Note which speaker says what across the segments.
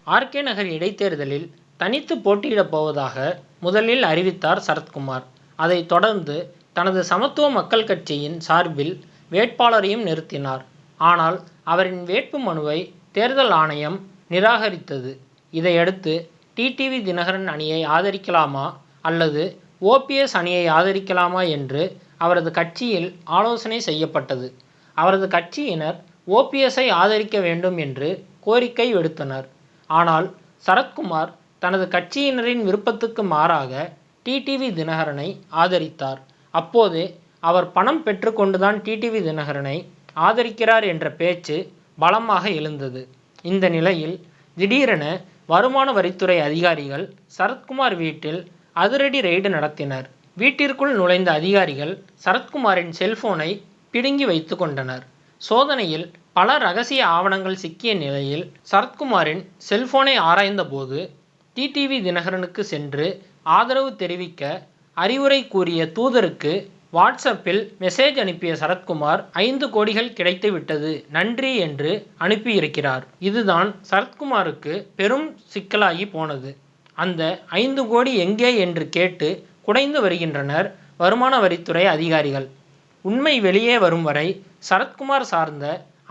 Speaker 1: RK நகர் இடைத்தேர்தலில் தனித்து போட்டியிடப் போவதாக முதலில் அறிவித்தார் சரத்குமார். அதைத் தொடர்ந்து தனது சமத்துவ மக்கள் கட்சியின் சார்பில் வேட்பாளரையும் நிறுத்தினார். ஆனால் அவரின் வேட்பு மனுவை தேர்தல் ஆணையம் நிராகரித்தது. இதையடுத்து டிடிவி தினகரன் அணியை ஆதரிக்கலாமா அல்லது ஓபிஎஸ் அணியை ஆதரிக்கலாமா என்று அவரது கட்சியில் ஆலோசனை செய்யப்பட்டது. அவரது கட்சியினர் ஓபிஎஸ்ஐ ஆதரிக்க வேண்டும் என்று கோரிக்கை விடுத்தனர். ஆனால் சரத்குமார் தனது கட்சியினரின் விருப்பத்துக்கு மாறாக டிடிவி தினகரனை ஆதரித்தார். அப்போதே அவர் பணம் பெற்றுக்கொண்டுதான் டிடிவி தினகரனை ஆதரிக்கிறார் என்ற பேச்சு பலமாக எழுந்தது. இந்த நிலையில் திடீரென வருமான வரித்துறை அதிகாரிகள் சரத்குமார் வீட்டில் அதிரடி ரெய்டு நடத்தினர். வீட்டிற்குள் நுழைந்த அதிகாரிகள் சரத்குமாரின் செல்போனை பிடுங்கி வைத்து கொண்டனர். சோதனையில் பல ரகசிய ஆவணங்கள் சிக்கிய நிலையில் சரத்குமாரின் செல்போனை ஆராய்ந்தபோது டிடிவி தினகரனுக்கு சென்று ஆதரவு தெரிவிக்க அறிவுரை கூறிய தூதருக்கு வாட்ஸ்அப்பில் மெசேஜ் அனுப்பிய சரத்குமார் 5 கோடிகள் கிடைத்து விட்டது, நன்றி என்று அனுப்பியிருக்கிறார். இதுதான் சரத்குமாருக்கு பெரும் சிக்கலாகி போனது. அந்த 5 கோடி எங்கே என்று கேட்டு குடைந்து வருகின்றனர் வருமான வரித்துறை அதிகாரிகள். உண்மை வெளியே வரும் வரை சரத்குமார் சார்ந்த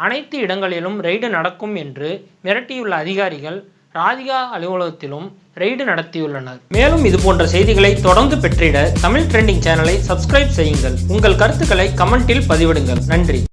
Speaker 1: அனைத்து இடங்களிலும் ரெய்டு நடக்கும் என்று மிரட்டியுள்ள அதிகாரிகள் ராதிகா அலுவலகத்திலும் ரெய்டு நடத்தியுள்ளனர். மேலும் இதுபோன்ற செய்திகளை தொடர்ந்து பெற்றிட தமிழ் ட்ரெண்டிங் சேனலை சப்ஸ்கிரைப் செய்யுங்கள். உங்கள் கருத்துக்களை கமெண்டில் பதிவிடுங்கள். நன்றி.